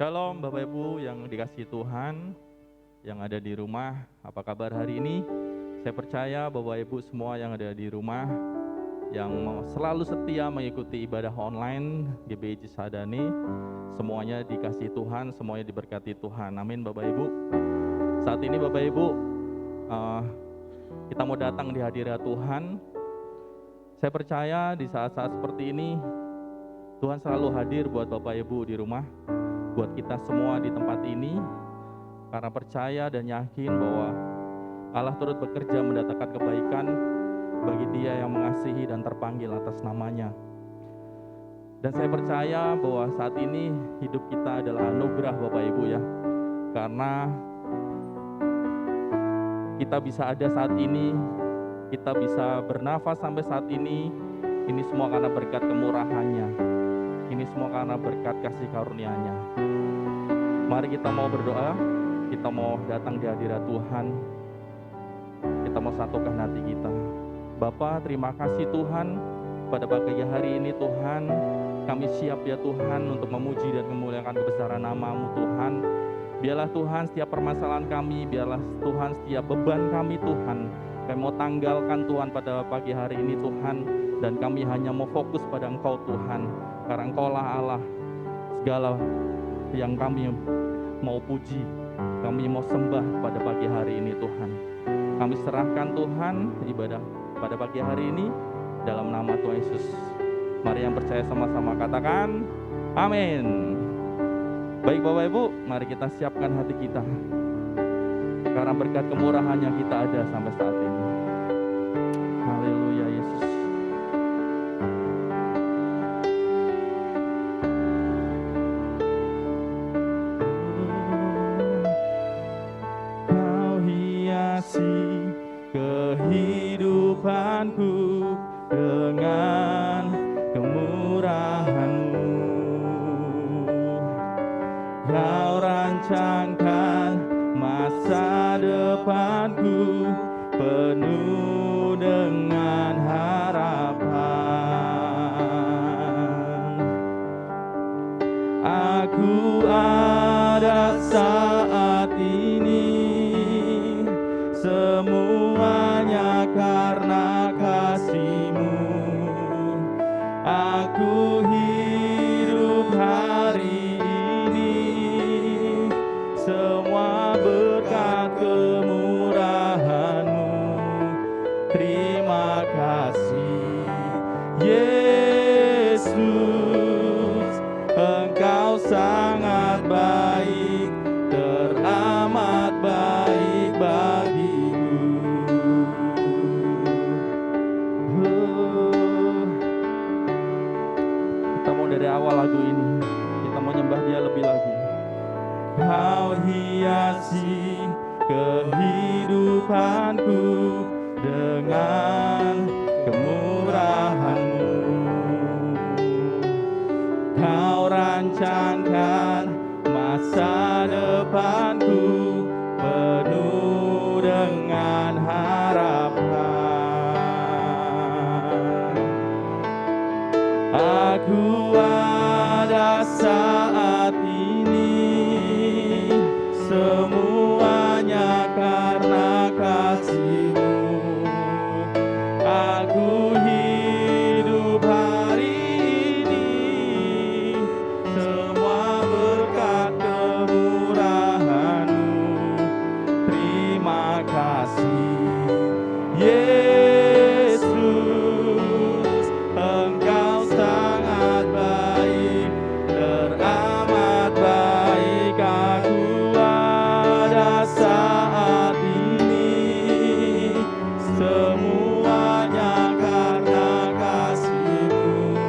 Shalom Bapak Ibu yang dikasihi Tuhan, yang ada di rumah, apa kabar hari ini? Saya percaya Bapak Ibu semua yang ada di rumah, yang selalu setia mengikuti ibadah online GBI Cisadane, semuanya dikasihi Tuhan, semuanya diberkati Tuhan. Amin Bapak Ibu. Saat ini Bapak Ibu, kita mau datang di hadirat Tuhan. Saya percaya di saat-saat seperti ini, Tuhan selalu hadir buat Bapak Ibu di rumah, buat kita semua di tempat ini, karena percaya dan yakin bahwa Allah turut bekerja mendatangkan kebaikan bagi dia yang mengasihi dan terpanggil atas namanya. Dan saya percaya bahwa saat ini hidup kita adalah anugerah Bapak Ibu ya, karena kita bisa ada saat ini, kita bisa bernafas sampai saat ini semua karena berkat kemurahannya. Ini semua karena berkat kasih karunia-Nya. Mari kita mau berdoa, kita mau datang di hadirat Tuhan, kita mau satukan hati kita. Bapa, terima kasih Tuhan, pada pagi hari ini Tuhan, kami siap ya Tuhan untuk memuji dan memuliakan kebesaran nama-Mu Tuhan. Biarlah Tuhan setiap permasalahan kami, biarlah Tuhan setiap beban kami Tuhan, kami mau tanggalkan Tuhan pada pagi hari ini Tuhan, dan kami hanya mau fokus pada Engkau Tuhan. Karena Engkaulah Allah, segala yang kami mau puji, kami mau sembah pada pagi hari ini Tuhan. Kami serahkan Tuhan ibadah pada pagi hari ini dalam nama Tuhan Yesus. Mari yang percaya sama-sama katakan amin. Baik Bapak Ibu, mari kita siapkan hati kita, karena berkat kemurahannya kita ada sampai saat ini. Haleluya Yesus. Kehidupanku dengan kemurahan-Mu, Kau rancangkan masa depanku penuh dengan harapan. Aku ada saat ini semuanya karena kasih-Mu. Aku hidup hari ini semua berkat kemurahan-Mu. Terima kasih Yesus, Engkau sangat baik, teramat baik bagi. Dari awal lagu ini kita mau nyembah Dia lebih lagi. Kau hiasi kehidupanku dengan kemurahan-Mu, Kau rancangkan masa depanku penuh dengan harapan. Aku ada saat ini semuanya karena kasih-Mu. Aku hidup hari ini semua berkat kemurahan-Mu. Terima kasih Yesus, Engkau sangat baik, teramat baik. Aku ada saat ini semuanya karena kasih-Mu.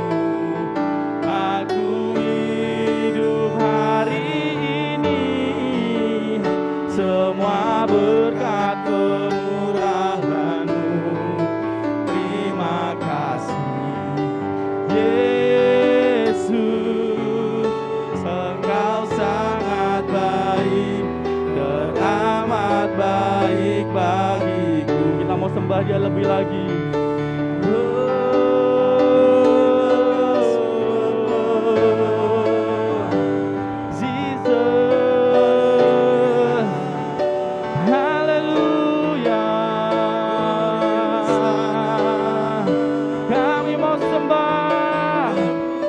Aku hidup hari ini semua berkat kemurahan-Mu. Terima kasih Yesus, Engkau sangat baik, teramat baik bagiku. Kita mau sembah Dia lebih lagi. Jesus, Haleluya. Kami mau sembah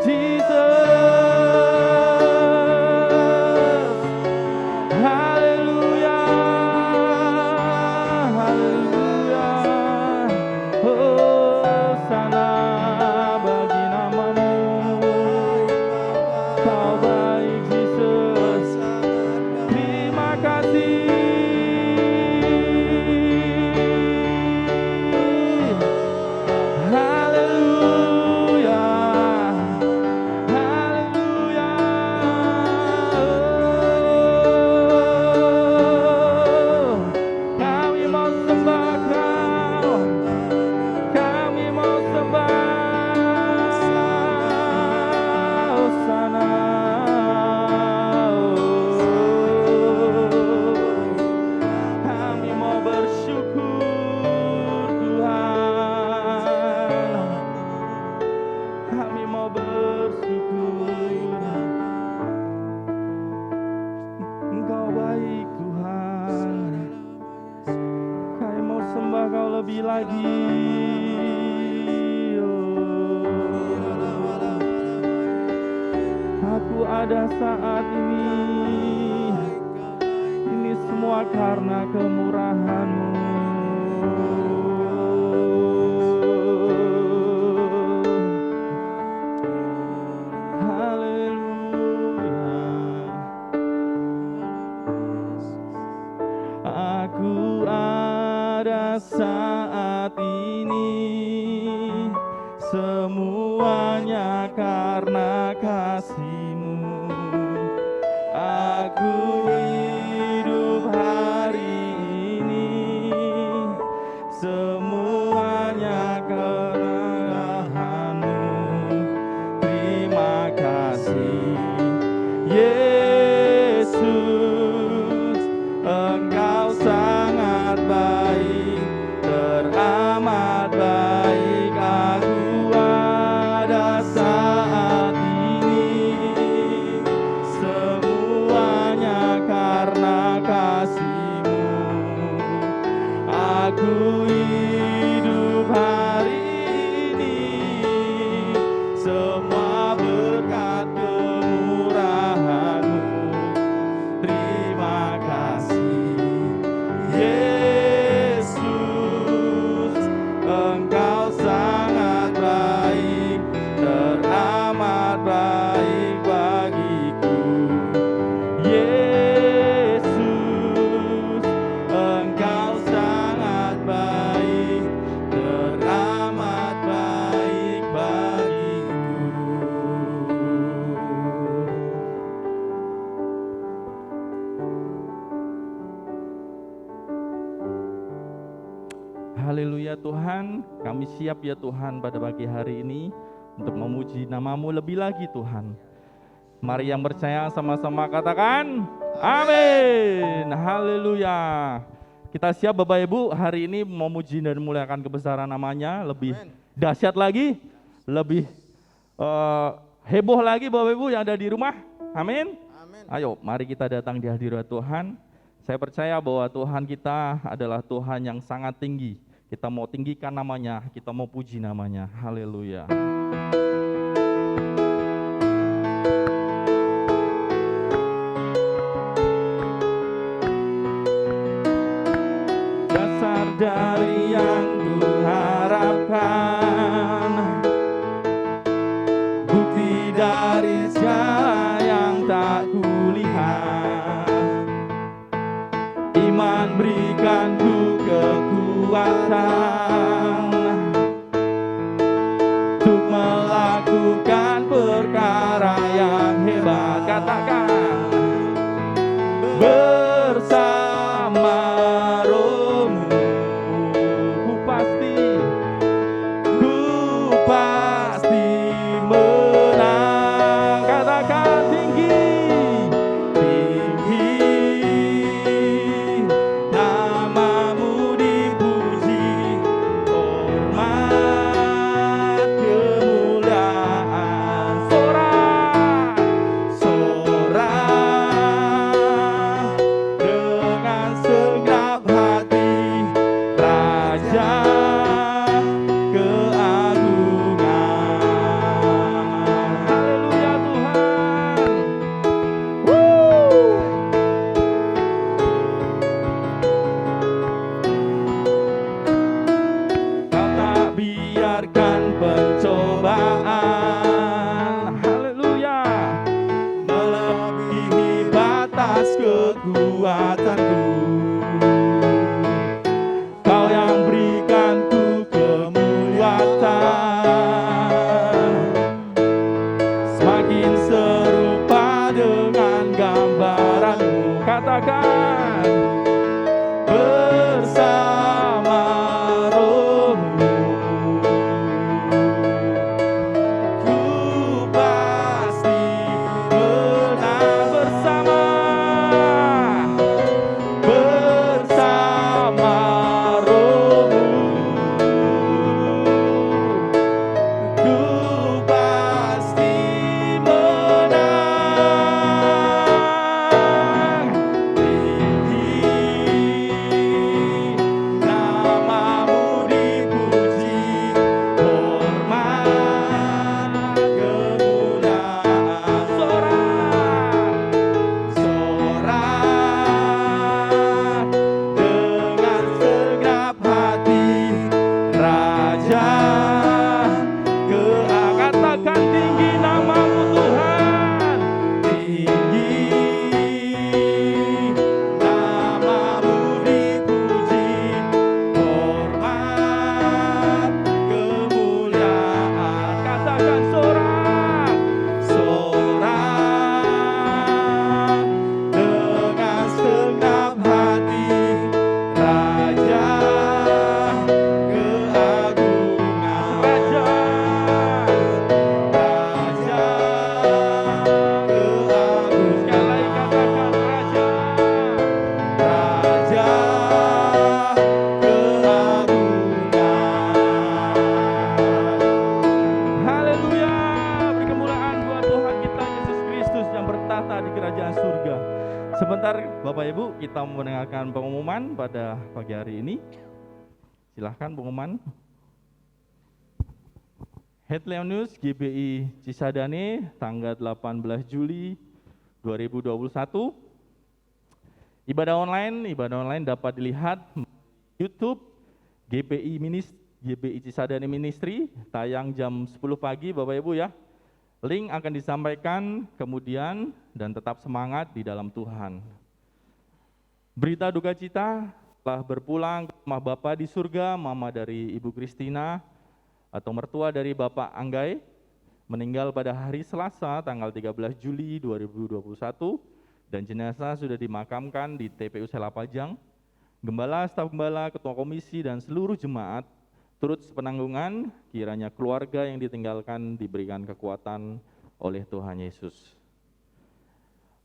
Jesus. Haleluya. Haleluya. Hosana bagi namamu. Kau baik Jesus. Terima kasih. Haleluya. Haleluya. Kami mau sembah Kau. Kami mau sembah. Hosana. Kami mau bersyukur Tuhan. Kami mau bersyukur. Engkau baik Tuhan. Kami mau sembah Kau lebih lagi. Aku ada saat ini. Ini semua karena kemurahan-Mu. Haleluya. Aku ada saat ini, semuanya karena kasih-Mu. Aku hidup hari ini, semuanya karena-Mu. Terima kasih Yesus, Engkau sangat baik, teramat baik. Aku ada saat ini, semuanya karena kasih-Mu. Aku hidup hari ini, semua berkat kemurahan-Mu. Terima kasih Yesus, Engkau sangat baik, teramat baik bagiku. Yesus, Engkau sangat baik, teramat baik bagiku. Haleluya Tuhan, kami siap ya Tuhan pada pagi hari ini untuk memuji nama-Mu lebih lagi Tuhan. Mari yang percaya sama-sama katakan amin. Haleluya. Kita siap Bapak Ibu hari ini memuji dan memuliakan kebesaran namanya lebih dahsyat lagi, lebih heboh lagi Bapak Ibu yang ada di rumah. Amin. Ayo mari kita datang di hadirat Tuhan. Saya percaya bahwa Tuhan kita adalah Tuhan yang sangat tinggi. Kita mau tinggikan namanya, kita mau puji namanya. Haleluya. Dasar dari yang kuharapkan, bukti dari segala yang tak kulihat. Iman berikan ku kekuatan untuk melakukan perkara yang hebat. Katakan bersama Roh-Mu ku pasti menang. Katakan tinggi namamu dipuji, hormat kemuliaan. Sorak atas kekuatanku. Kau yang berikanku kemuliaan, semakin serupa dengan gambaranmu. Katakan, bersama Rohmu ku pasti menang. Bersama Rohmu ku pasti menang. Tinggi namamu dipuji, hormat kemuliaan. Sorak dengan segenap hati, Raja katakan, tinggi namamu Tuhan. Tinggi namamu dipuji, hormat kemuliaan. Katakan, sorak dengan segenap hati, Raja keagungan. Raja keagungan. Sekali lagi katakan, Raja keagungan. Haleluya, beri kemuliaan buat Tuhan kita Yesus Kristus yang bertahta di kerajaan surga. Sebentar Bapak Ibu, kita mendengarkan pengumuman pada pagi hari ini. Silahkan pengumuman. Headline News GBI Cisadane tanggal 18 Juli 2021. Ibadah online dapat dilihat di YouTube GBI Cisadane Ministry, tayang jam 10 pagi Bapak Ibu ya. Link akan disampaikan kemudian, dan tetap semangat di dalam Tuhan. Berita duka cita telah berpulang ke rumah Bapa di surga, mama dari Ibu Kristina atau mertua dari Bapak Anggai, meninggal pada hari Selasa tanggal 13 Juli 2021, dan jenazah sudah dimakamkan di TPU Selapajang. Gembala, staf gembala, ketua komisi, dan seluruh jemaat turut sepenanggungan, kiranya keluarga yang ditinggalkan diberikan kekuatan oleh Tuhan Yesus.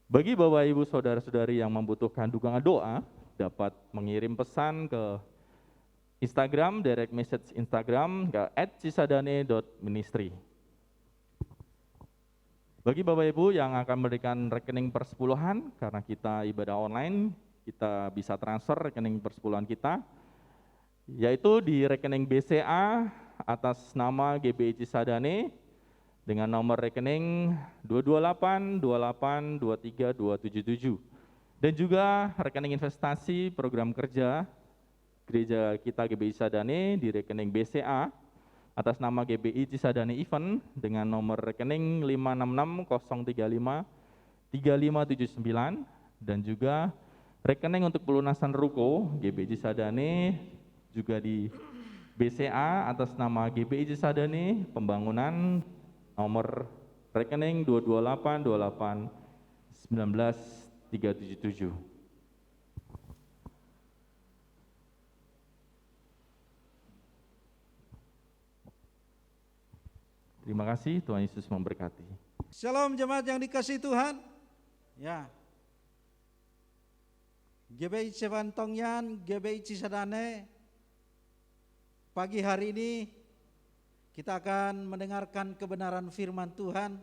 Bagi Bapak Ibu Saudara-saudari yang membutuhkan dukungan doa, dapat mengirim pesan ke Instagram, direct message Instagram ke @cisadane.ministry. Bagi Bapak Ibu yang akan memberikan rekening persepuluhan, karena kita ibadah online, kita bisa transfer rekening persepuluhan kita, yaitu di rekening BCA atas nama GBI Cisadane dengan nomor rekening 22828232277, dan juga rekening investasi program kerja gereja kita GBI Cisadane di rekening BCA atas nama GBI Cisadane Event dengan nomor rekening 56603535579, dan juga rekening untuk pelunasan ruko GBI Cisadane juga di BCA atas nama GBI Cisadane Pembangunan, nomor rekening 22828193777. Terima kasih, Tuhan Yesus memberkati. Shalom jemaat yang dikasihi Tuhan. Ya. GBI Cevantongyan, GBI Cisadane, pagi hari ini kita akan mendengarkan kebenaran firman Tuhan.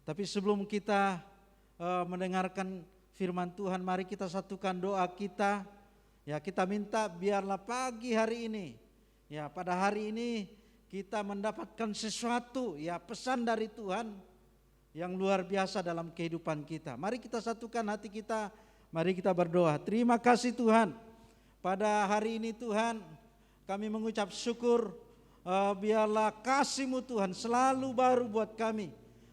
Tapi sebelum kita mendengarkan firman Tuhan, mari kita satukan doa kita. Ya, kita minta biarlah pagi hari ini, ya pada hari ini kita mendapatkan sesuatu, ya pesan dari Tuhan yang luar biasa dalam kehidupan kita. Mari kita satukan hati kita, mari kita berdoa. Terima kasih Tuhan, pada hari ini Tuhan kami mengucap syukur, biarlah kasih-Mu Tuhan selalu baru buat kami.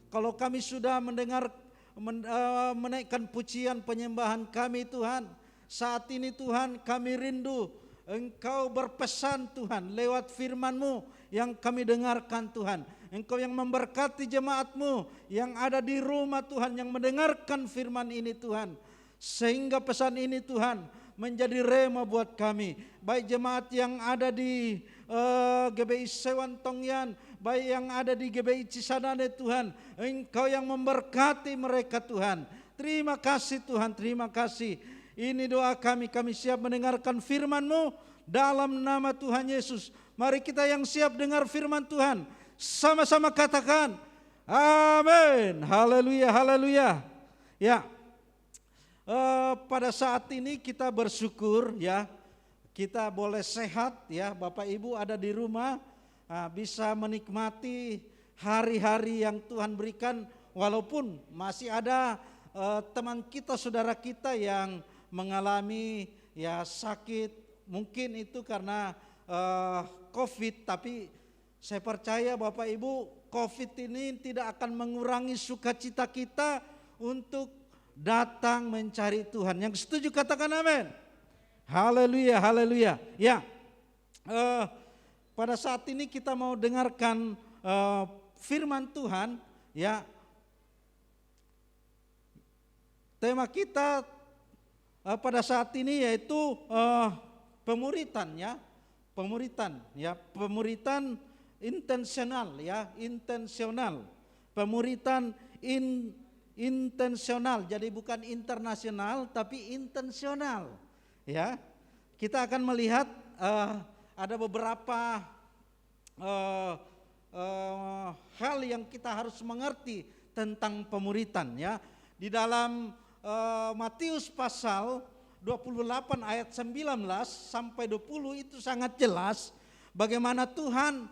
Kalau kami sudah mendengar menaikkan pujian penyembahan kami Tuhan. Saat ini Tuhan kami rindu Engkau berpesan Tuhan lewat firman-Mu yang kami dengarkan Tuhan. Engkau yang memberkati jemaat-Mu yang ada di rumah Tuhan, yang mendengarkan firman ini Tuhan. Sehingga pesan ini Tuhan menjadi rema buat kami. Baik jemaat yang ada di GBI Sewan Tongyan, baik yang ada di GBI Cisadane Tuhan, Engkau yang memberkati mereka Tuhan. Terima kasih Tuhan, terima kasih. Ini doa kami siap mendengarkan firman-Mu dalam nama Tuhan Yesus. Mari kita yang siap dengar firman Tuhan, sama-sama katakan, amin, haleluya, haleluya. Ya, pada saat ini kita bersyukur ya, kita boleh sehat ya, Bapak Ibu ada di rumah, bisa menikmati hari-hari yang Tuhan berikan, walaupun masih ada teman kita, saudara kita yang mengalami ya sakit, mungkin itu karena COVID, tapi saya percaya Bapak Ibu, COVID ini tidak akan mengurangi sukacita kita untuk datang mencari Tuhan. Yang setuju katakan amin. Haleluya, haleluya. Ya, pada saat ini kita mau dengarkan firman Tuhan. Ya, tema kita pada saat ini yaitu pemuritan ya, pemuritan intensional ya, intensional, pemuritan intensional. Jadi bukan internasional tapi intensional ya. Kita akan melihat ada beberapa hal yang kita harus mengerti tentang pemuritan ya. Di dalam Matius pasal 28 ayat 19 sampai 20 itu sangat jelas bagaimana Tuhan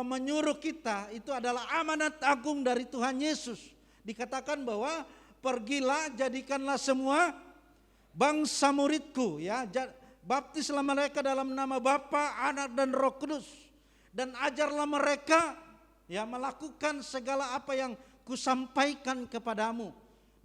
menyuruh kita, itu adalah amanat agung dari Tuhan Yesus. Dikatakan bahwa pergilah jadikanlah semua bangsa muridku ya, baptislah mereka dalam nama Bapa, Anak dan Roh Kudus, dan ajarlah mereka ya melakukan segala apa yang kusampaikan kepadamu,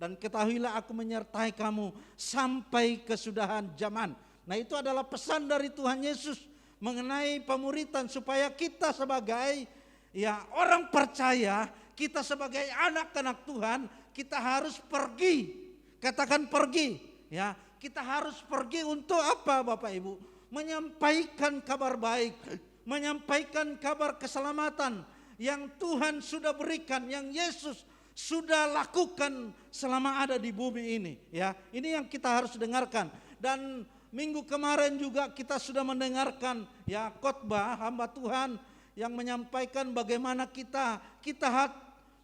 dan ketahuilah aku menyertai kamu sampai kesudahan zaman. Nah, itu adalah pesan dari Tuhan Yesus mengenai pemuritan, supaya kita sebagai ya orang percaya, kita sebagai anak-anak Tuhan, kita harus pergi. Katakan pergi ya. Kita harus pergi untuk apa Bapak Ibu? Menyampaikan kabar baik, menyampaikan kabar keselamatan yang Tuhan sudah berikan, yang Yesus sudah lakukan selama ada di bumi ini ya. Ini yang kita harus dengarkan. Dan minggu kemarin juga kita sudah mendengarkan ya khotbah hamba Tuhan yang menyampaikan bagaimana kita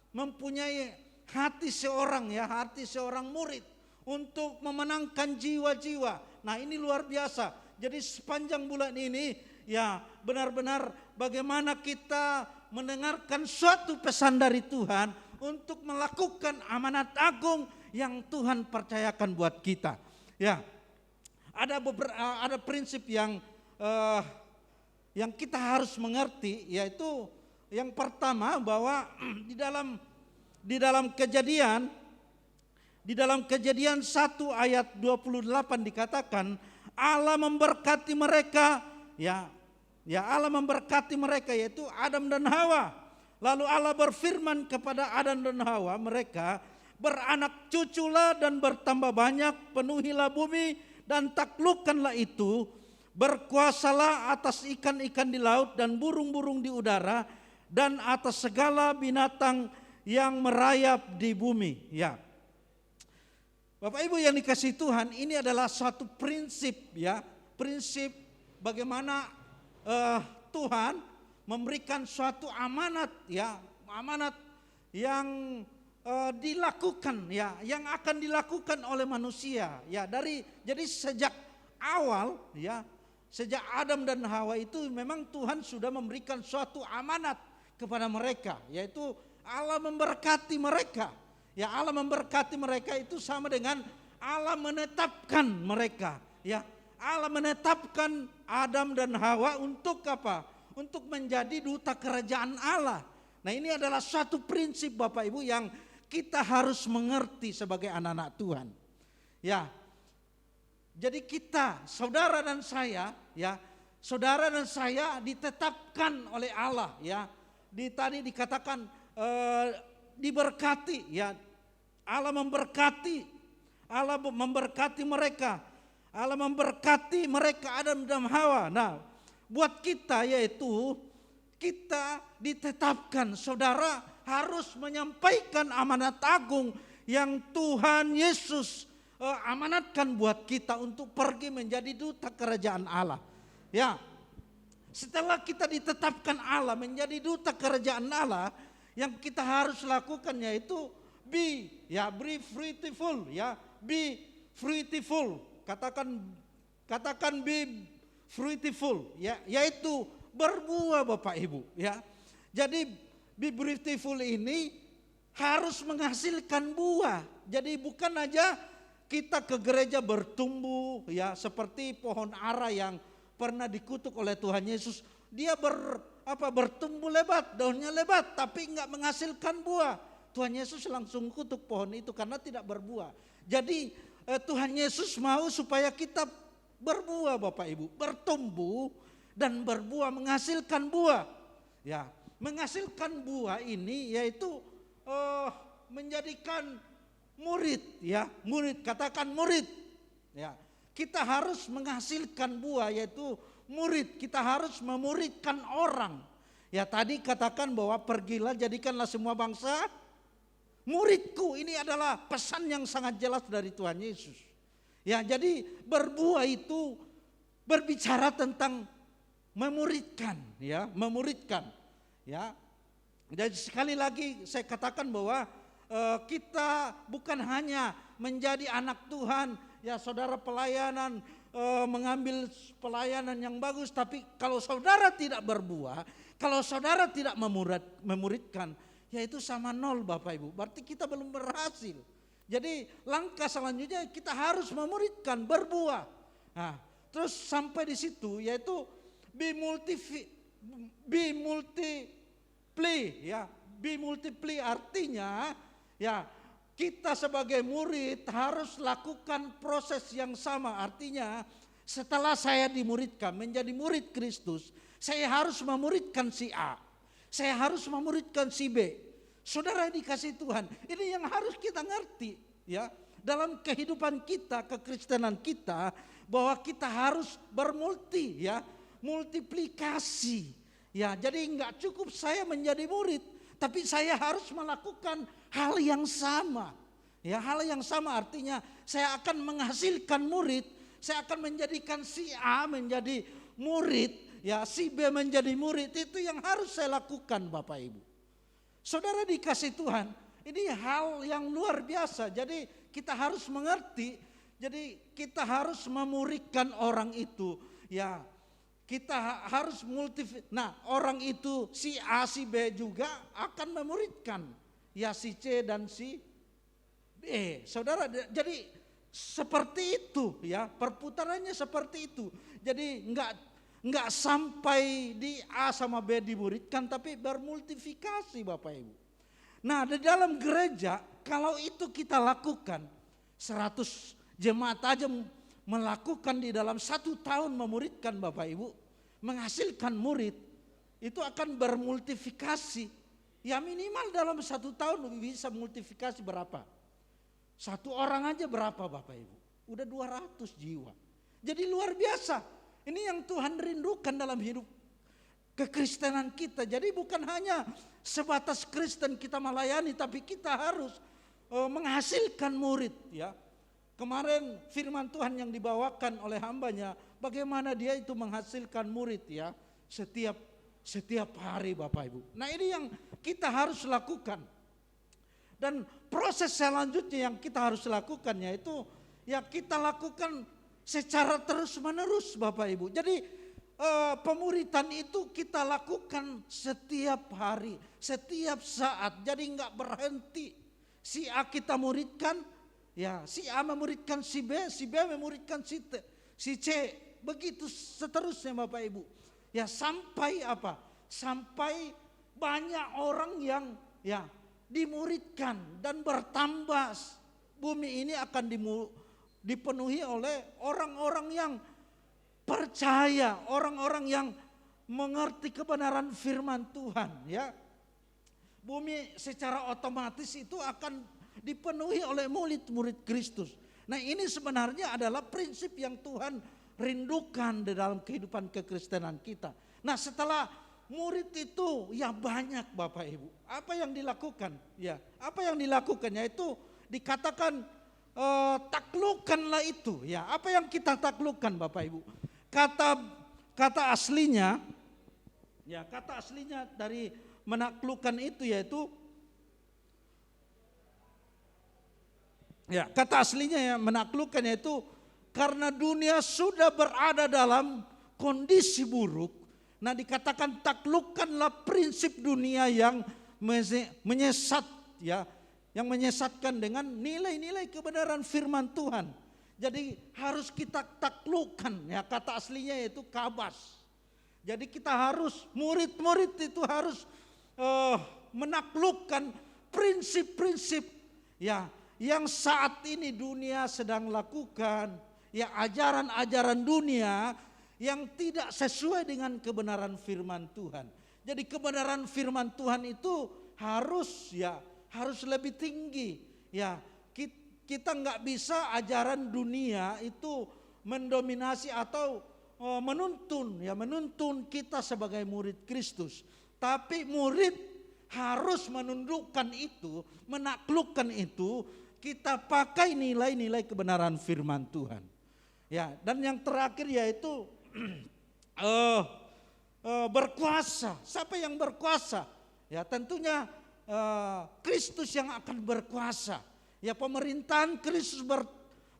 mempunyai hati seorang ya, hati seorang murid untuk memenangkan jiwa-jiwa. Nah, ini luar biasa. Jadi sepanjang bulan ini ya benar-benar bagaimana kita mendengarkan suatu pesan dari Tuhan untuk melakukan amanat agung yang Tuhan percayakan buat kita. Ya, ada prinsip yang kita harus mengerti, yaitu yang pertama bahwa di dalam Kejadian 1 ayat 28 dikatakan Allah memberkati mereka ya Allah memberkati mereka, yaitu Adam dan Hawa. Lalu Allah berfirman kepada Adam dan Hawa, mereka beranak cuculah dan bertambah banyak, penuhilah bumi dan taklukkanlah itu, berkuasalah atas ikan-ikan di laut dan burung-burung di udara dan atas segala binatang yang merayap di bumi. Ya, Bapak Ibu yang dikasihi Tuhan, ini adalah suatu prinsip ya, prinsip bagaimana Tuhan memberikan suatu amanat ya, amanat yang dilakukan ya, yang akan dilakukan oleh manusia ya. Jadi sejak awal ya, sejak Adam dan Hawa itu memang Tuhan sudah memberikan suatu amanat kepada mereka, yaitu Allah memberkati mereka. Ya, Allah memberkati mereka itu sama dengan Allah menetapkan mereka ya. Allah menetapkan Adam dan Hawa untuk apa? Untuk menjadi duta kerajaan Allah. Nah, ini adalah suatu prinsip Bapak Ibu yang kita harus mengerti sebagai anak-anak Tuhan. Ya. Jadi kita, saudara dan saya ditetapkan oleh Allah, ya. Tadi dikatakan diberkati, ya. Allah memberkati mereka. Allah memberkati mereka Adam dan Hawa. Nah, buat kita yaitu kita ditetapkan, saudara harus menyampaikan amanat agung yang Tuhan Yesus amanatkan buat kita untuk pergi menjadi duta kerajaan Allah. Ya, setelah kita ditetapkan Allah menjadi duta kerajaan Allah, yang kita harus lakukan yaitu be fruitful, ya, be fruitful. Katakan be fruitful, ya, yaitu berbuah Bapak Ibu, ya. Jadi be fruitful ini harus menghasilkan buah. Jadi bukan aja kita ke gereja bertumbuh, ya, seperti pohon ara yang pernah dikutuk oleh Tuhan Yesus. Dia bertumbuh lebat, daunnya lebat, tapi enggak menghasilkan buah. Tuhan Yesus langsung kutuk pohon itu karena tidak berbuah. Jadi Tuhan Yesus mau supaya kita berbuah Bapak Ibu, bertumbuh dan berbuah, menghasilkan buah. Ya, menghasilkan buah ini yaitu menjadikan murid, ya, murid, katakan murid. Ya, kita harus menghasilkan buah yaitu murid, kita harus memuridkan orang. Ya, tadi katakan bahwa pergilah jadikanlah semua bangsa muridku. Ini adalah pesan yang sangat jelas dari Tuhan Yesus. Ya, jadi berbuah itu berbicara tentang memuridkan, ya, memuridkan, ya. Jadi sekali lagi saya katakan bahwa kita bukan hanya menjadi anak Tuhan, ya, saudara pelayanan, mengambil pelayanan yang bagus, tapi kalau saudara tidak berbuah, kalau saudara tidak memuridkan, ya itu sama nol Bapak Ibu. Berarti kita belum berhasil. Jadi langkah selanjutnya kita harus memuridkan, berbuah. Nah, terus sampai di situ yaitu be multiply, ya. Be multiply artinya, ya, kita sebagai murid harus lakukan proses yang sama. Artinya setelah saya dimuridkan menjadi murid Kristus, saya harus memuridkan si A, saya harus memuridkan si B. Saudara dikasih Tuhan, ini yang harus kita ngerti, ya, dalam kehidupan kita, kekristenan kita, bahwa kita harus multiplikasi, ya. Jadi enggak cukup saya menjadi murid, tapi saya harus melakukan hal yang sama, ya, hal yang sama artinya saya akan menghasilkan murid, saya akan menjadikan si A menjadi murid, ya, si B menjadi murid. Itu yang harus saya lakukan Bapak Ibu. Saudara dikasih Tuhan, ini hal yang luar biasa. Jadi kita harus mengerti, jadi kita harus memuridkan orang itu, ya. Kita harus nah, orang itu si A si B juga akan memuridkan, ya, si C dan si B. Saudara, jadi seperti itu, ya, perputarannya seperti itu. Jadi enggak sampai di A sama B dimuridkan, tapi bermultifikasi Bapak Ibu. Nah, di dalam gereja kalau itu kita lakukan, 100 jemaat aja melakukan di dalam 1 tahun memuridkan Bapak Ibu, menghasilkan murid, itu akan bermultifikasi. Ya minimal dalam 1 tahun bisa multifikasi berapa? 1 orang aja berapa Bapak Ibu? Udah 200 jiwa. Jadi luar biasa. Ini yang Tuhan rindukan dalam hidup kekristenan kita. Jadi bukan hanya sebatas Kristen kita melayani, tapi kita harus menghasilkan murid, ya. Kemarin firman Tuhan yang dibawakan oleh hambanya, bagaimana dia itu menghasilkan murid, ya, setiap hari Bapak Ibu. Nah, ini yang kita harus lakukan. Dan proses selanjutnya yang kita harus lakukan yaitu, ya, kita lakukan secara terus menerus Bapak Ibu. Jadi pemuridan itu kita lakukan setiap hari, setiap saat. Jadi enggak berhenti. Si A kita muridkan, ya, si A memuridkan si B memuridkan si C. Begitu seterusnya Bapak Ibu. Ya, sampai apa? Sampai banyak orang yang, ya, dimuridkan dan bertambah. Bumi ini akan dipenuhi oleh orang-orang yang percaya, orang-orang yang mengerti kebenaran firman Tuhan, ya. Bumi secara otomatis itu akan dipenuhi oleh murid-murid Kristus. Nah, ini sebenarnya adalah prinsip yang Tuhan rindukan di dalam kehidupan kekristenan kita. Nah, setelah murid itu ya banyak Bapak Ibu. Apa yang dilakukan? Ya, apa yang dilakukan? Yaitu dikatakan taklukkanlah itu. Ya, apa yang kita taklukkan Bapak Ibu? Kata aslinya, ya kata aslinya dari menaklukkan itu yaitu, ya kata aslinya ya menaklukkan yaitu karena dunia sudah berada dalam kondisi buruk. Nah, dikatakan taklukkanlah prinsip dunia yang menyesat, ya, yang menyesatkan dengan nilai-nilai kebenaran firman Tuhan. Jadi harus kita taklukkan, ya kata aslinya yaitu kabas. Jadi kita harus, murid-murid itu harus menaklukkan prinsip-prinsip ya yang saat ini dunia sedang lakukan, ya ajaran-ajaran dunia yang tidak sesuai dengan kebenaran firman Tuhan. Jadi kebenaran firman Tuhan itu harus lebih tinggi. Ya, kita nggak bisa ajaran dunia itu mendominasi atau menuntun kita sebagai murid Kristus. Tapi murid harus menundukkan itu, menaklukkan itu, kita pakai nilai-nilai kebenaran firman Tuhan. Ya, dan yang terakhir yaitu berkuasa. Siapa yang berkuasa? Ya, tentunya Kristus yang akan berkuasa. Ya, pemerintahan Kristus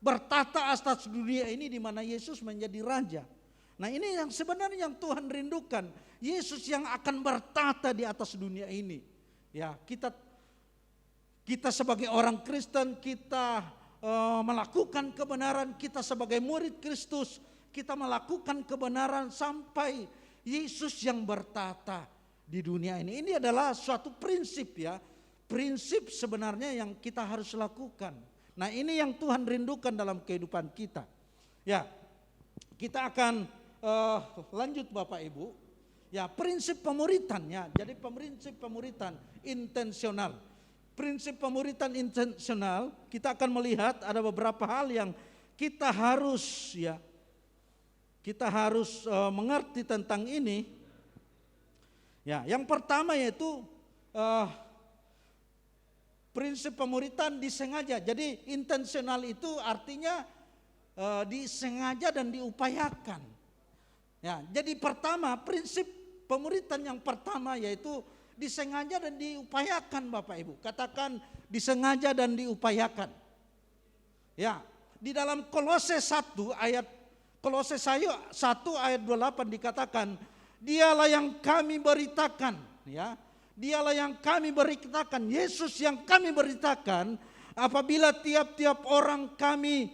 bertata atas dunia ini di mana Yesus menjadi raja. Nah, ini yang sebenarnya yang Tuhan rindukan. Yesus yang akan bertata di atas dunia ini. Ya, kita sebagai orang Kristen, kita melakukan kebenaran, kita sebagai murid Kristus, kita melakukan kebenaran sampai Yesus yang bertata di dunia ini. Ini adalah suatu prinsip, ya. Prinsip sebenarnya yang kita harus lakukan. Nah, ini yang Tuhan rindukan dalam kehidupan kita. Ya, kita akan lanjut Bapak Ibu. Ya, prinsip pemuritannya. Jadi prinsip pemuritan intensional. Prinsip pemuritan intensional, kita akan melihat ada beberapa hal yang kita harus mengerti tentang ini. Ya, yang pertama yaitu prinsip pemuritan disengaja. Jadi intensional itu artinya disengaja dan diupayakan. Ya, jadi pertama prinsip pemuritan yang pertama yaitu disengaja dan diupayakan Bapak Ibu. Katakan disengaja dan diupayakan. Ya, di dalam Kolose 1 ayat 28 dikatakan, dialah yang kami beritakan, ya. Dialah yang kami beritakan, Yesus yang kami beritakan apabila tiap-tiap orang kami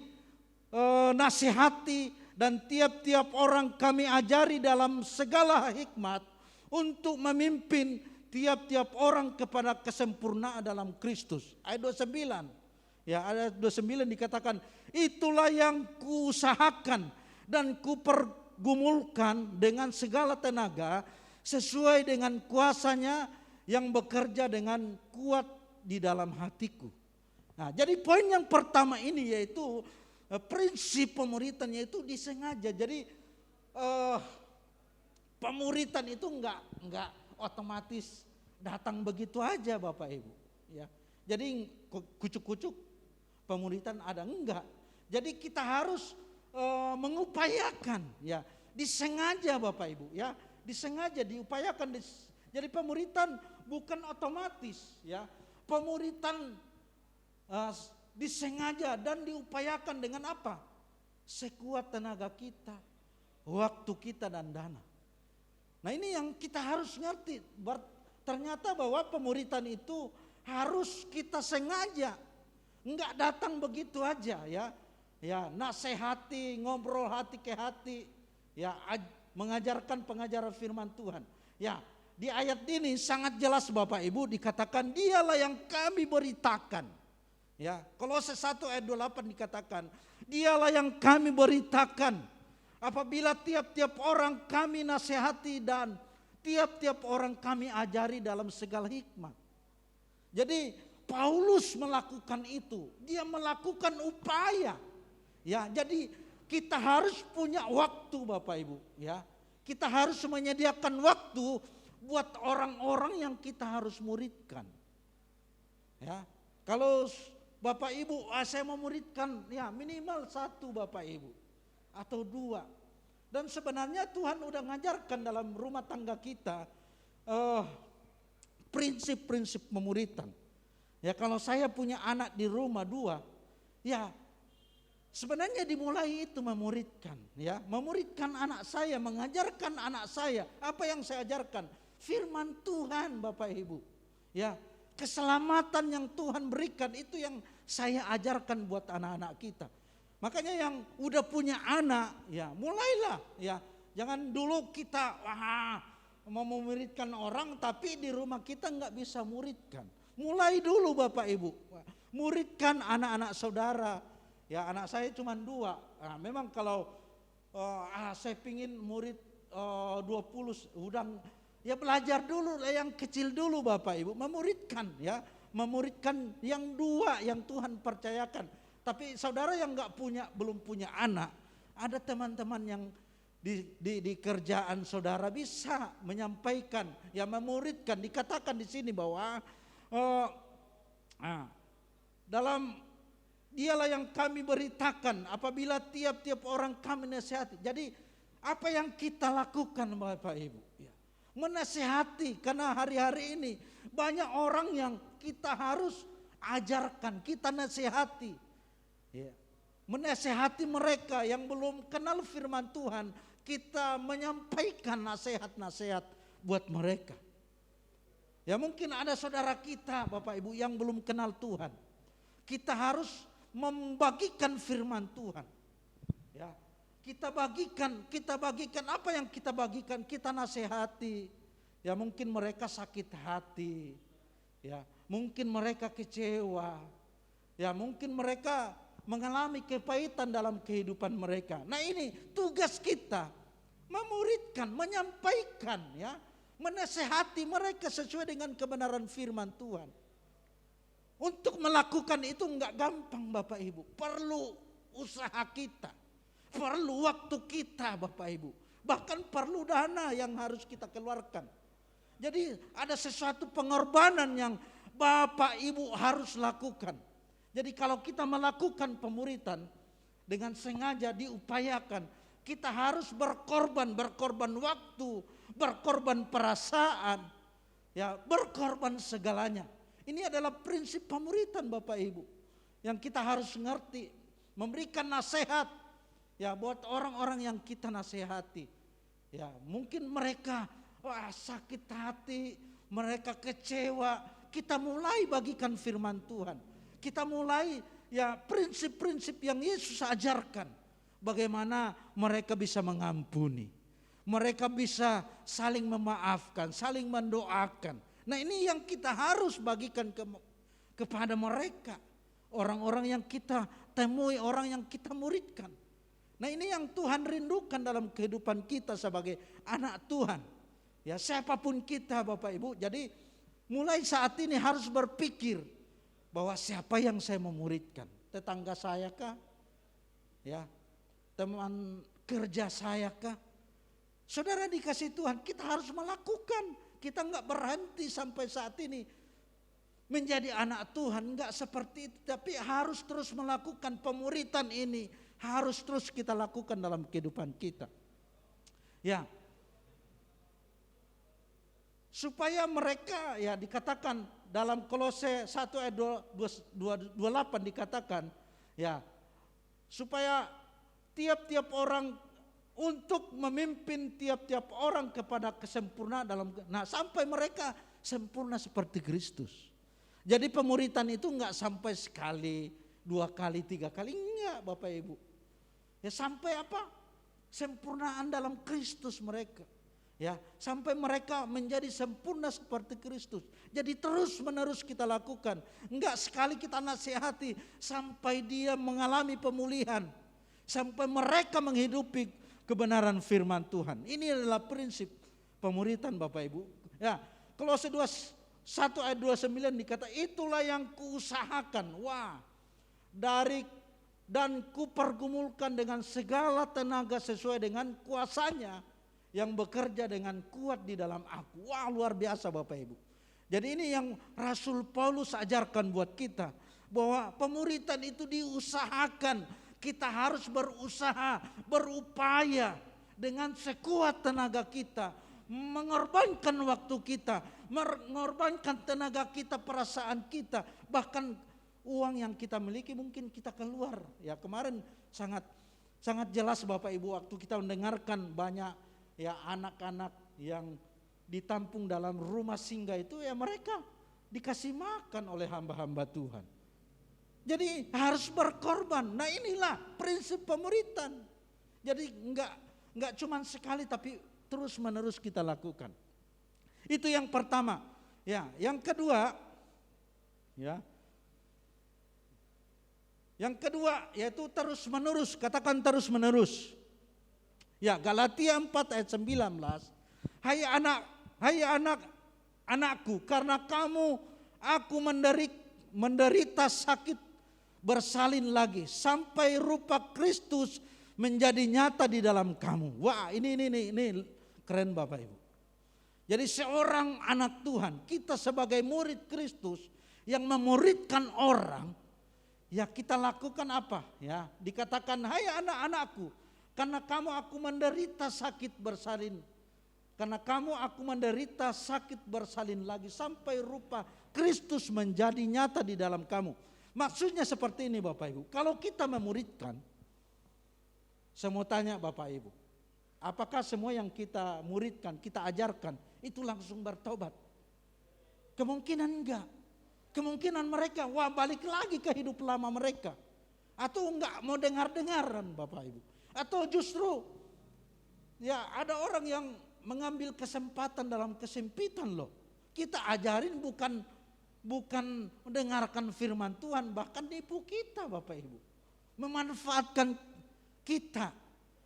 nasihati dan tiap-tiap orang kami ajari dalam segala hikmat untuk memimpin tiap-tiap orang kepada kesempurnaan dalam Kristus. Ayat 29. Ya, ayat 29 dikatakan, itulah yang kuusahakan dan kupergumulkan dengan segala tenaga sesuai dengan kuasanya yang bekerja dengan kuat di dalam hatiku. Nah, jadi poin yang pertama ini yaitu prinsip pemuritan yaitu disengaja. Jadi pemuritan itu enggak otomatis datang begitu aja Bapak Ibu. Ya, jadi kucuk-kucuk pemuritan ada enggak. Jadi kita harus mengupayakan, ya, disengaja Bapak Ibu, ya, disengaja diupayakan. Jadi pemuritan bukan otomatis, ya, pemuritan disengaja dan diupayakan dengan apa? Sekuat tenaga kita, waktu kita dan dana. Nah, ini yang kita harus ngerti. Ternyata bahwa pemuritan itu harus kita sengaja, enggak datang begitu aja, ya. Ya, nasihati, ngobrol hati ke hati, ya, mengajarkan pengajaran firman Tuhan. Ya, di ayat ini sangat jelas Bapak Ibu dikatakan dialah yang kami beritakan. Ya, Kolose 1 ayat 28 dikatakan, dialah yang kami beritakan apabila tiap-tiap orang kami nasihati dan tiap-tiap orang kami ajari dalam segala hikmat. Jadi Paulus melakukan itu, dia melakukan upaya. Ya, jadi kita harus punya waktu Bapak Ibu, ya. Kita harus menyediakan waktu buat orang-orang yang kita harus muridkan. Ya, kalau Bapak Ibu, saya mau muridkan, ya minimal 1 Bapak Ibu atau 2. Dan sebenarnya Tuhan udah ngajarkan dalam rumah tangga kita prinsip-prinsip memuritan. Ya, kalau saya punya anak di rumah 2, ya sebenarnya dimulai itu memuridkan, ya, memuridkan anak saya, mengajarkan anak saya. Apa yang saya ajarkan? Firman Tuhan Bapak Ibu. Ya, keselamatan yang Tuhan berikan itu yang saya ajarkan buat anak-anak kita. Makanya yang udah punya anak, ya mulailah, ya. Jangan dulu kita mau memuridkan orang tapi di rumah kita nggak bisa muridkan. Mulai dulu Bapak Ibu, muridkan anak-anak saudara. Ya, anak saya cuma 2. Nah, memang kalau saya pingin murid 20, udah ya belajar dulu yang kecil dulu Bapak Ibu, memuridkan, ya, memuridkan yang 2 yang Tuhan percayakan. Tapi saudara yang belum punya anak, ada teman-teman yang di kerjaan saudara bisa menyampaikan, ya memuridkan. Dikatakan di sini bahwa dalam dialah yang kami beritakan apabila tiap-tiap orang kami nasihati. Jadi apa yang kita lakukan Bapak Ibu? Ya, menasihati, karena hari-hari ini banyak orang yang kita harus ajarkan, kita nasihati. Ya, menasihati mereka yang belum kenal firman Tuhan, kita menyampaikan nasihat-nasihat buat mereka. Ya, mungkin ada saudara kita Bapak Ibu yang belum kenal Tuhan. Kita harus membagikan firman Tuhan. Ya, kita bagikan apa yang kita bagikan, kita nasihati. Ya, mungkin mereka sakit hati. Ya, mungkin mereka kecewa. Ya, mungkin mereka mengalami kepahitan dalam kehidupan mereka. Nah, ini tugas kita, memuridkan, menyampaikan, ya, menasihati mereka sesuai dengan kebenaran firman Tuhan. Untuk melakukan itu enggak gampang Bapak Ibu, perlu usaha kita, perlu waktu kita Bapak Ibu, bahkan perlu dana yang harus kita keluarkan. Jadi ada sesuatu pengorbanan yang Bapak Ibu harus lakukan. Jadi kalau kita melakukan pemuritan dengan sengaja diupayakan, kita harus berkorban waktu, berkorban perasaan, ya, berkorban segalanya. Ini adalah prinsip pemuritan Bapak Ibu yang kita harus ngerti, memberikan nasihat, ya, buat orang-orang yang kita nasihati. Ya, mungkin mereka sakit hati, mereka kecewa, kita mulai bagikan firman Tuhan. Kita mulai, ya, prinsip-prinsip yang Yesus ajarkan. Bagaimana mereka bisa mengampuni, mereka bisa saling memaafkan, saling mendoakan. Nah, ini yang kita harus bagikan kepada mereka. Orang-orang yang kita temui, orang yang kita muridkan. Nah, ini yang Tuhan rindukan dalam kehidupan kita sebagai anak Tuhan. Ya, siapapun kita Bapak Ibu. Jadi mulai saat ini harus berpikir bahwa siapa yang saya memuridkan? Tetangga saya kah? Ya, teman kerja saya kah? Saudara dikasih Tuhan, kita harus melakukan. Kita enggak berhenti sampai saat ini menjadi anak Tuhan, enggak seperti itu. Tapi harus terus melakukan pemuritan ini, harus terus kita lakukan dalam kehidupan kita. Ya, supaya mereka, ya, dikatakan dalam Kolose 1 ayat 28 dikatakan, ya, supaya tiap-tiap orang untuk memimpin tiap-tiap orang kepada kesempurnaan sampai mereka sempurna seperti Kristus. Jadi pemuritan itu enggak sampai sekali, 2 kali, 3 kali, enggak Bapak Ibu. Ya, sampai apa? Sempurnaan dalam Kristus mereka. Ya, sampai mereka menjadi sempurna seperti Kristus. Jadi terus menerus kita lakukan. Enggak sekali kita nasihati sampai dia mengalami pemulihan. Sampai mereka menghidupi kebenaran firman Tuhan. Ini adalah prinsip pemuritan Bapak Ibu. Ya, Kolose 1 ayat 29 dikata, itulah yang kuusahakan. Wah, dan kupergumulkan dengan segala tenaga sesuai dengan kuasanya yang bekerja dengan kuat di dalam aku. Wah, luar biasa Bapak Ibu. Jadi ini yang Rasul Paulus ajarkan buat kita, bahwa pemuritan itu diusahakan. Kita harus berusaha, berupaya dengan sekuat tenaga kita, mengorbankan waktu kita, mengorbankan tenaga kita, perasaan kita, bahkan uang yang kita miliki mungkin kita keluar. Ya, kemarin sangat jelas Bapak Ibu waktu kita mendengarkan banyak ya anak-anak yang ditampung dalam rumah singgah itu, ya mereka dikasih makan oleh hamba-hamba Tuhan. Jadi harus berkorban. Nah, inilah prinsip pemuritan. Jadi enggak cuma sekali tapi terus menerus kita lakukan. Itu yang pertama. Ya, yang kedua, ya. Yang kedua yaitu terus menerus, katakan terus menerus. Ya, Galatia 4 ayat 19. Hai anakku, karena kamu aku menderita sakit bersalin lagi sampai rupa Kristus menjadi nyata di dalam kamu. Wah, ini keren Bapak Ibu. Jadi seorang anak Tuhan, kita sebagai murid Kristus yang memuridkan orang, ya kita lakukan apa? Ya, dikatakan hai anak-anakku, karena kamu aku menderita sakit bersalin. Karena kamu aku menderita sakit bersalin lagi sampai rupa Kristus menjadi nyata di dalam kamu. Maksudnya seperti ini Bapak Ibu. Kalau kita memuridkan, saya mau tanya Bapak Ibu, apakah semua yang kita muridkan, kita ajarkan itu langsung bertobat? Kemungkinan enggak. Kemungkinan mereka balik lagi ke hidup lama mereka. Atau enggak mau dengar-dengaran Bapak Ibu. Atau justru ya ada orang yang mengambil kesempatan dalam kesempitan loh. Kita ajarin bukan mendengarkan firman Tuhan, bahkan nipu kita Bapak Ibu. Memanfaatkan kita.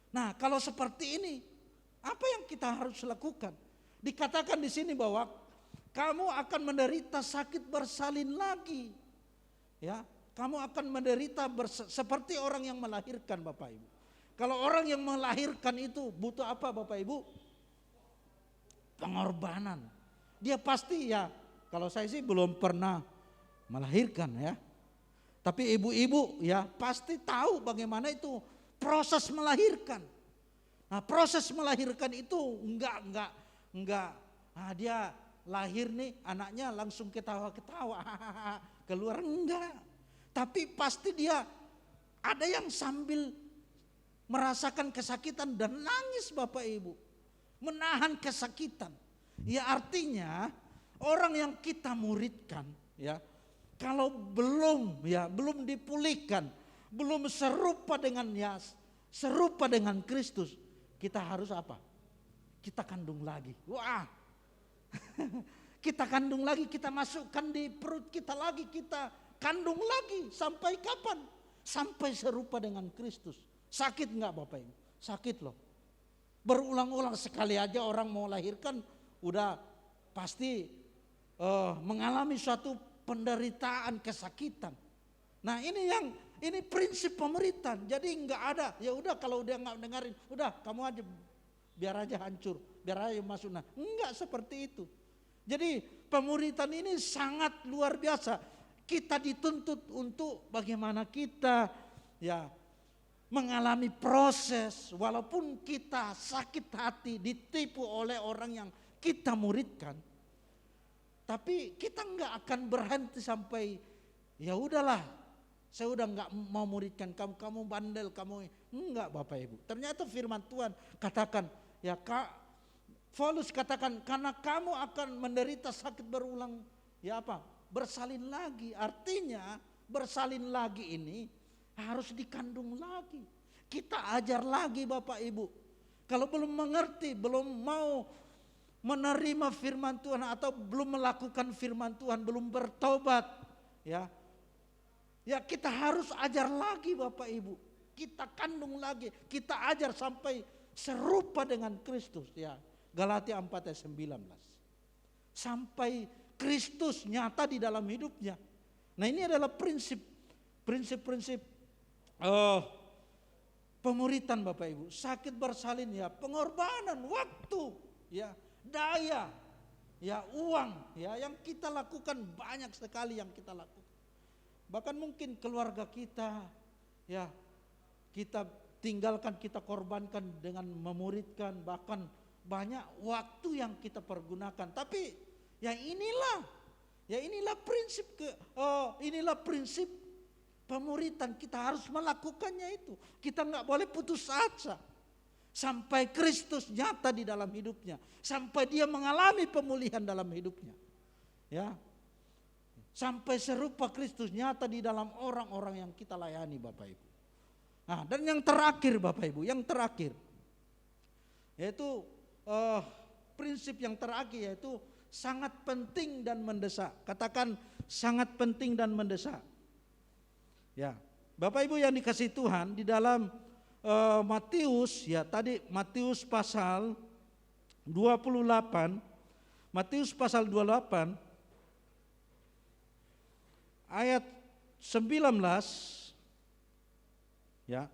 Nah, kalau seperti ini, apa yang kita harus lakukan? Dikatakan di sini bahwa kamu akan menderita sakit bersalin lagi. Ya, kamu akan menderita seperti orang yang melahirkan Bapak Ibu. Kalau orang yang melahirkan itu butuh apa Bapak Ibu? Pengorbanan. Dia pasti ya, kalau saya sih belum pernah melahirkan ya. Tapi ibu-ibu ya pasti tahu bagaimana itu proses melahirkan. Nah, proses melahirkan itu enggak dia lahir nih anaknya langsung ketawa-ketawa keluar, enggak. Tapi pasti dia ada yang sambil merasakan kesakitan dan nangis Bapak Ibu. Menahan kesakitan. Ya artinya orang yang kita muridkan ya, kalau belum dipulihkan, belum serupa dengan Kristus, kita harus apa? Kita kandung lagi. Wah. Kita kandung lagi, kita masukkan di perut kita lagi, kita kandung lagi sampai kapan? Sampai serupa dengan Kristus. Sakit enggak Bapak Ibu? Sakit loh. Berulang-ulang sekali aja orang mau lahirkan udah pasti mengalami suatu penderitaan, kesakitan. Nah, ini prinsip pemuritan. Jadi enggak ada, ya udah kalau udah enggak dengerin, udah kamu aja biar aja hancur, biar aja masuk. Nah, enggak seperti itu. Jadi pemuritan ini sangat luar biasa. Kita dituntut untuk bagaimana kita ya mengalami proses walaupun kita sakit hati, ditipu oleh orang yang kita muridkan. Tapi kita enggak akan berhenti sampai ya udahlah, saya udah enggak mau muridkan kamu bandel, kamu enggak Bapak Ibu. Ternyata firman Tuhan katakan, ya Paulus katakan karena kamu akan menderita sakit berulang, ya apa? Bersalin lagi. Artinya bersalin lagi ini harus dikandung lagi. Kita ajar lagi Bapak Ibu. Kalau belum mengerti, belum mau menerima firman Tuhan atau belum melakukan firman Tuhan, belum bertobat, ya. Ya kita harus ajar lagi Bapak Ibu. Kita kandung lagi, kita ajar sampai serupa dengan Kristus, ya. Galatia 4 ayat 19. Sampai Kristus nyata di dalam hidupnya. Nah, ini adalah prinsip pemuritan Bapak Ibu. Sakit bersalin, ya, pengorbanan waktu, ya, daya, ya, uang, ya, yang kita lakukan banyak sekali yang kita lakukan. Bahkan mungkin keluarga kita, ya, kita tinggalkan, kita korbankan dengan memuridkan, bahkan banyak waktu yang kita pergunakan. Tapi ya inilah prinsip pemuritan. Kita harus melakukannya itu. Kita nggak boleh putus asa sampai Kristus nyata di dalam hidupnya, sampai dia mengalami pemulihan dalam hidupnya, ya, sampai serupa Kristus nyata di dalam orang-orang yang kita layani Bapak Ibu. Nah, dan yang terakhir Bapak Ibu, yaitu prinsip yang terakhir, yaitu sangat penting dan mendesak. Katakan sangat penting dan mendesak. Ya, Bapak Ibu yang dikasihi Tuhan, di dalam Matius, ya, tadi Matius pasal 28, Matius pasal 28 ayat 19, ya.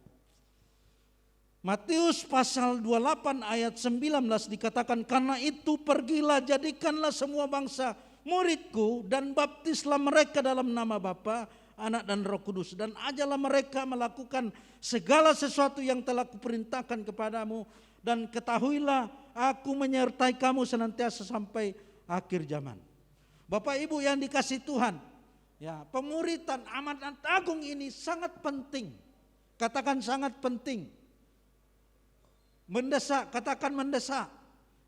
Matius pasal 28 ayat 19 dikatakan, karena itu pergilah, jadikanlah semua bangsa muridku dan baptislah mereka dalam nama Bapa, Anak dan Roh Kudus, dan ajarlah mereka melakukan segala sesuatu yang telah kuperintahkan kepadamu, dan ketahuilah aku menyertai kamu senantiasa sampai akhir zaman. Bapak Ibu yang dikasihi Tuhan, ya, pemuritan amanat agung ini sangat penting. Katakan sangat penting. Mendesak, katakan mendesak.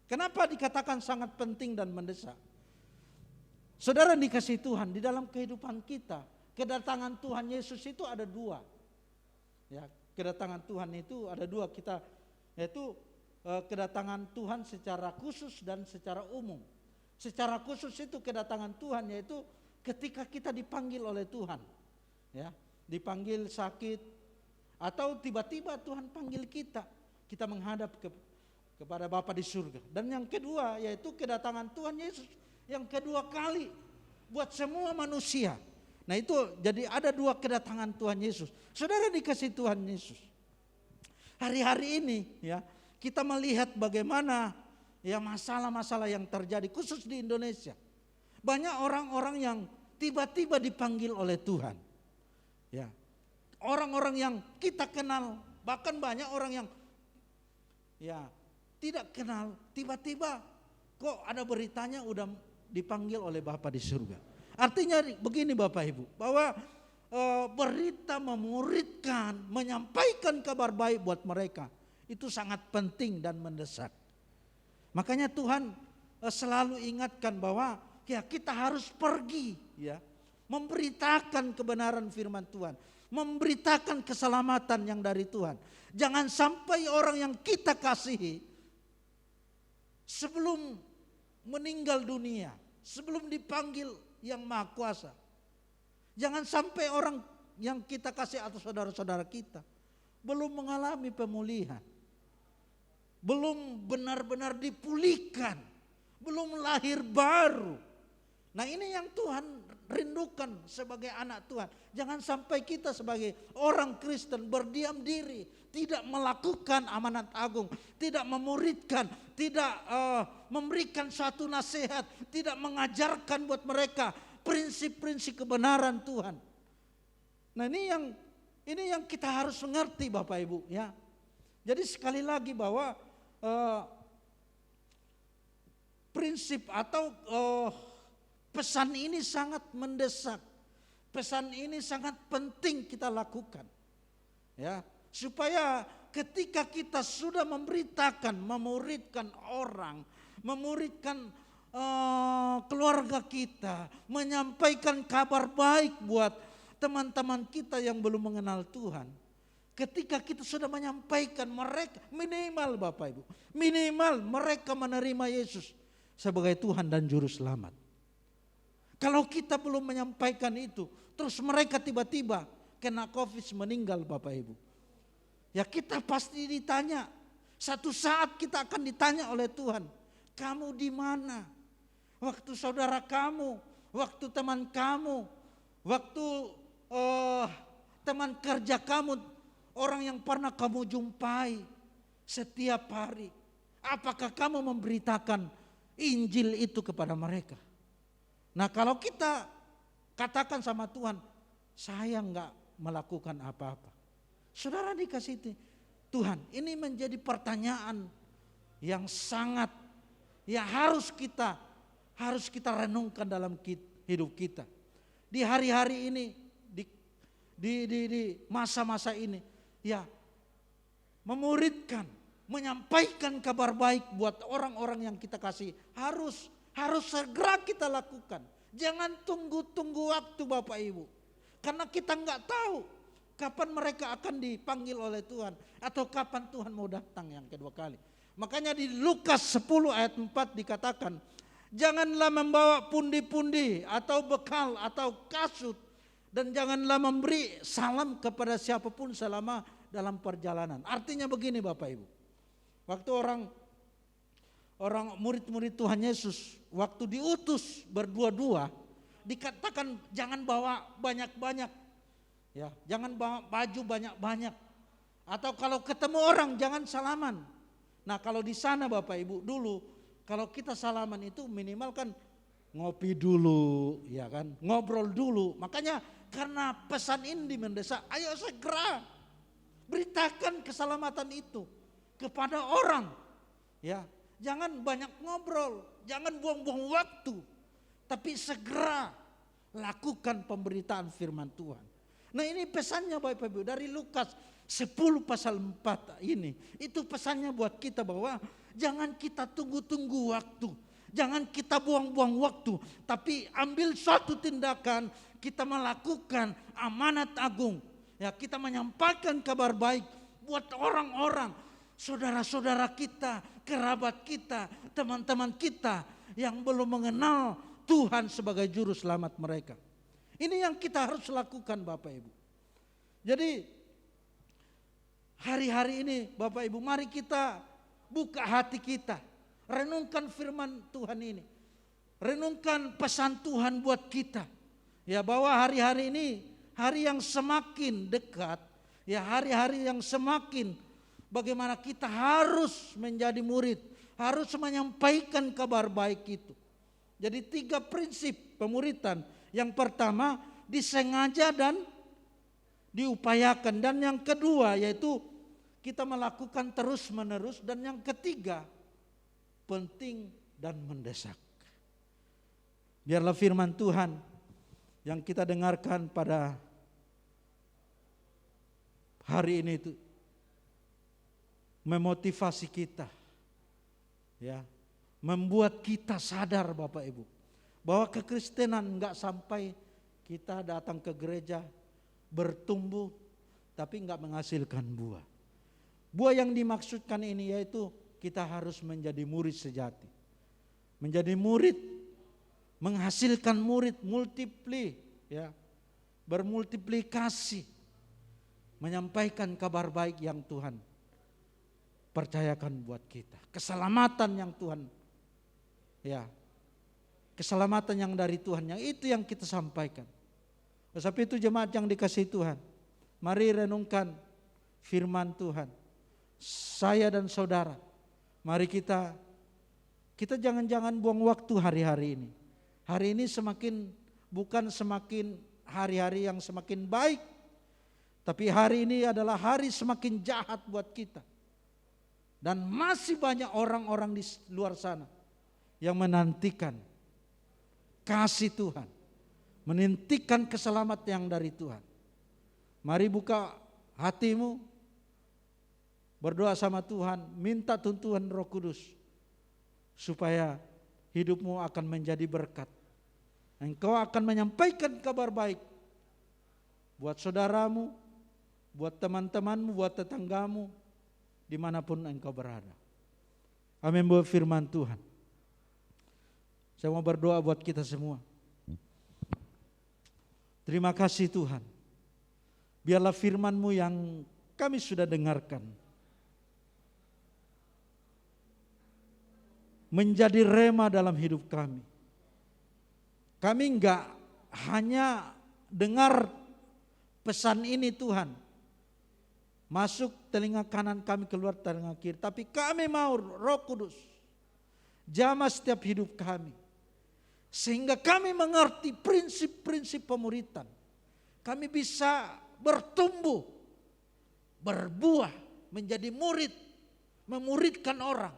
Kenapa dikatakan sangat penting dan mendesak? Saudara dikasihi Tuhan, di dalam kehidupan kita, kedatangan Tuhan Yesus itu ada dua. Ya, kedatangan Tuhan itu ada dua, yaitu kedatangan Tuhan secara khusus dan secara umum. Secara khusus itu kedatangan Tuhan yaitu ketika kita dipanggil oleh Tuhan, ya, dipanggil sakit, atau tiba-tiba Tuhan panggil kita menghadap kepada Bapa di surga. Dan yang kedua yaitu kedatangan Tuhan Yesus yang kedua kali buat semua manusia. Nah itu jadi ada dua kedatangan Tuhan Yesus. Saudara dikasihi Tuhan Yesus, hari-hari ini, ya, kita melihat bagaimana, ya, masalah-masalah yang terjadi khusus di Indonesia. Banyak orang-orang yang tiba-tiba dipanggil oleh Tuhan, ya, orang-orang yang kita kenal, bahkan banyak orang yang, ya, tidak kenal, tiba-tiba kok ada beritanya udah dipanggil oleh Bapa di surga. Artinya begini Bapak Ibu, bahwa berita memuridkan, menyampaikan kabar baik buat mereka itu sangat penting dan mendesak. Makanya Tuhan selalu ingatkan bahwa, ya, kita harus pergi, ya, memberitakan kebenaran firman Tuhan, memberitakan keselamatan yang dari Tuhan. Jangan sampai orang yang kita kasihi sebelum meninggal dunia, sebelum dipanggil yang Maha Kuasa, jangan sampai orang yang kita kasih atau saudara-saudara kita belum mengalami pemulihan, belum benar-benar dipulihkan, belum lahir baru. Nah ini yang Tuhan rindukan sebagai anak Tuhan. Jangan sampai kita sebagai orang Kristen berdiam diri, tidak melakukan amanat agung, tidak memuridkan, tidak memberikan suatu nasihat, tidak mengajarkan buat mereka prinsip-prinsip kebenaran Tuhan. Nah ini yang kita harus mengerti Bapak Ibu, ya. Jadi sekali lagi bahwa prinsip atau pesan ini sangat mendesak. Pesan ini sangat penting kita lakukan, ya, supaya ketika kita sudah memberitakan, memuridkan orang, memuridkan keluarga kita, menyampaikan kabar baik buat teman-teman kita yang belum mengenal Tuhan. Ketika kita sudah menyampaikan, mereka minimal Bapak Ibu, minimal mereka menerima Yesus. sebagai Tuhan dan Juru Selamat. Kalau kita belum menyampaikan itu, terus mereka tiba-tiba kena COVID meninggal Bapak Ibu. Ya kita pasti ditanya, satu saat kita akan ditanya oleh Tuhan, kamu di mana? Waktu saudara kamu, waktu teman kamu, waktu teman kerja kamu, orang yang pernah kamu jumpai setiap hari. Apakah kamu memberitakan Injil itu kepada mereka? Nah kalau kita katakan sama Tuhan, saya enggak melakukan apa-apa. Saudara dikasih Tuhan, ini menjadi pertanyaan yang sangat ya harus kita renungkan dalam hidup kita. Di hari-hari ini, di masa-masa ini, ya memuridkan, menyampaikan kabar baik buat orang-orang yang kita kasih harus segera kita lakukan. Jangan tunggu-tunggu waktu Bapak Ibu. Karena kita nggak tahu kapan mereka akan dipanggil oleh Tuhan. Atau kapan Tuhan mau datang yang kedua kali. Makanya di Lukas 10 ayat 4 dikatakan, janganlah membawa pundi-pundi atau bekal atau kasut. Dan janganlah memberi salam kepada siapapun selama dalam perjalanan. Artinya begini Bapak Ibu. Waktu orang murid-murid Tuhan Yesus waktu diutus berdua-dua dikatakan jangan bawa banyak-banyak, ya, jangan bawa baju banyak-banyak, atau kalau ketemu orang jangan salaman. Nah kalau di sana Bapak Ibu dulu kalau kita salaman itu minimal kan ngopi dulu, ya kan, ngobrol dulu. Makanya karena pesan ini mendesak, ayo segera beritakan keselamatan itu kepada orang, ya. Jangan banyak ngobrol, jangan buang-buang waktu, tapi segera lakukan pemberitaan firman Tuhan. Nah ini pesannya Bapak Ibu dari Lukas 10 pasal 4 ini. Itu pesannya buat kita bahwa jangan kita tunggu-tunggu waktu, jangan kita buang-buang waktu, tapi ambil suatu tindakan, kita melakukan amanat agung. Ya, kita menyampaikan kabar baik buat orang-orang, saudara-saudara kita, kerabat kita, teman-teman kita yang belum mengenal Tuhan sebagai juru selamat mereka. Ini yang kita harus lakukan Bapak Ibu. Jadi hari-hari ini Bapak Ibu mari kita buka hati kita. Renungkan firman Tuhan ini. Renungkan pesan Tuhan buat kita. Ya bahwa hari-hari ini hari yang semakin dekat. Ya hari-hari yang semakin bagaimana kita harus menjadi murid, harus menyampaikan kabar baik itu. Jadi 3 prinsip pemuridan. Yang pertama disengaja dan diupayakan. Dan yang kedua yaitu kita melakukan terus menerus. Dan yang ketiga penting dan mendesak. Biarlah firman Tuhan yang kita dengarkan pada hari ini itu memotivasi kita, ya, membuat kita sadar Bapak Ibu bahwa kekristenan enggak sampai kita datang ke gereja bertumbuh tapi enggak menghasilkan buah. Buah yang dimaksudkan ini yaitu kita harus menjadi murid sejati. Menjadi murid, menghasilkan murid ya, bermultiplikasi, menyampaikan kabar baik yang Tuhan percayakan buat kita. Keselamatan yang Tuhan, ya, keselamatan yang dari Tuhan, yang itu yang kita sampaikan. Sebab itu jemaat yang dikasihi Tuhan, mari renungkan firman Tuhan. Saya dan saudara, mari kita jangan buang waktu hari-hari ini. Hari ini bukan semakin hari-hari yang semakin baik, tapi hari ini adalah hari semakin jahat buat kita. Dan masih banyak orang-orang di luar sana yang menantikan kasih Tuhan, menantikan keselamatan yang dari Tuhan. Mari buka hatimu, berdoa sama Tuhan, minta tuntunan Roh Kudus supaya hidupmu akan menjadi berkat. Engkau akan menyampaikan kabar baik buat saudaramu, buat teman-temanmu, buat tetanggamu, dimanapun engkau berada. Amin buat firman Tuhan. Saya mau berdoa buat kita semua. Terima kasih Tuhan. Biarlah firman-Mu yang kami sudah dengarkan menjadi rema dalam hidup kami. Kami enggak hanya dengar pesan ini Tuhan, masuk telinga kanan kami, keluar telinga kiri, tapi kami mau Roh Kudus jamah setiap hidup kami, sehingga kami mengerti prinsip-prinsip pemuritan. Kami bisa bertumbuh, berbuah, menjadi murid, memuridkan orang,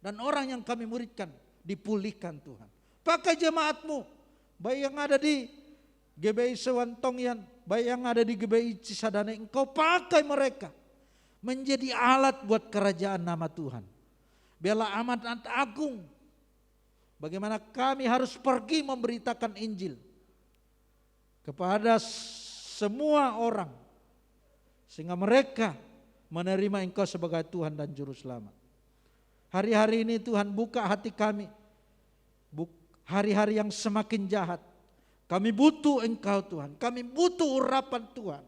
dan orang yang kami muridkan dipulihkan Tuhan. Pakai jemaat-Mu, baik yang ada di GBI Sewantongyan, baik yang ada di GBI Cisadane, Engkau pakai mereka menjadi alat buat kerajaan nama Tuhan. Biarlah amanat agung bagaimana kami harus pergi memberitakan Injil kepada semua orang, sehingga mereka menerima Engkau sebagai Tuhan dan Juru Selamat. Hari-hari ini Tuhan buka hati kami, hari-hari yang semakin jahat. Kami butuh Engkau Tuhan, kami butuh urapan Tuhan.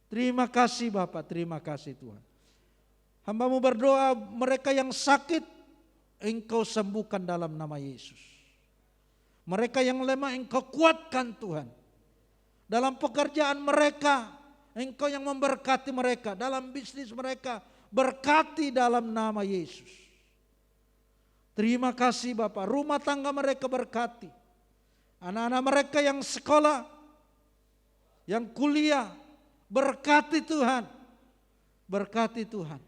Terima kasih Bapak, terima kasih Tuhan. Hamba-Mu berdoa mereka yang sakit Engkau sembuhkan dalam nama Yesus. Mereka yang lemah Engkau kuatkan Tuhan. Dalam pekerjaan mereka Engkau yang memberkati mereka. Dalam bisnis mereka berkati dalam nama Yesus. Terima kasih Bapak, rumah tangga mereka berkati. Anak-anak mereka yang sekolah, yang kuliah, berkati Tuhan. Berkati Tuhan.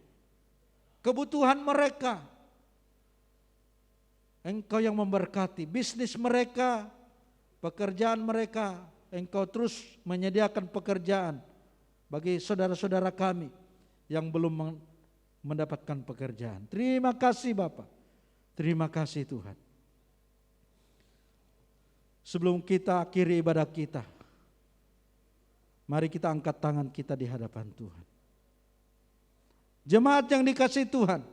Kebutuhan mereka Engkau yang memberkati. Bisnis mereka, pekerjaan mereka, Engkau terus menyediakan pekerjaan bagi saudara-saudara kami yang belum mendapatkan pekerjaan. Terima kasih Bapak. Terima kasih Tuhan. Sebelum kita akhiri ibadah kita, mari kita angkat tangan kita di hadapan Tuhan. Jemaat yang dikasihi Tuhan,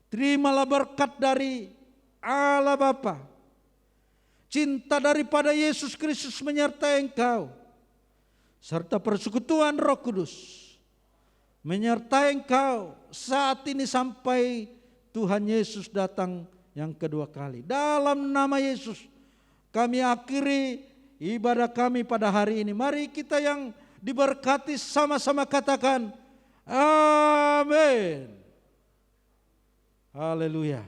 terimalah berkat dari Allah Bapa, cinta daripada Yesus Kristus menyertai engkau, serta persekutuan Roh Kudus menyertai engkau saat ini sampai Tuhan Yesus datang yang kedua kali. Dalam nama Yesus kami akhiri ibadah kami pada hari ini. Mari kita yang diberkati sama-sama katakan amin. Haleluya.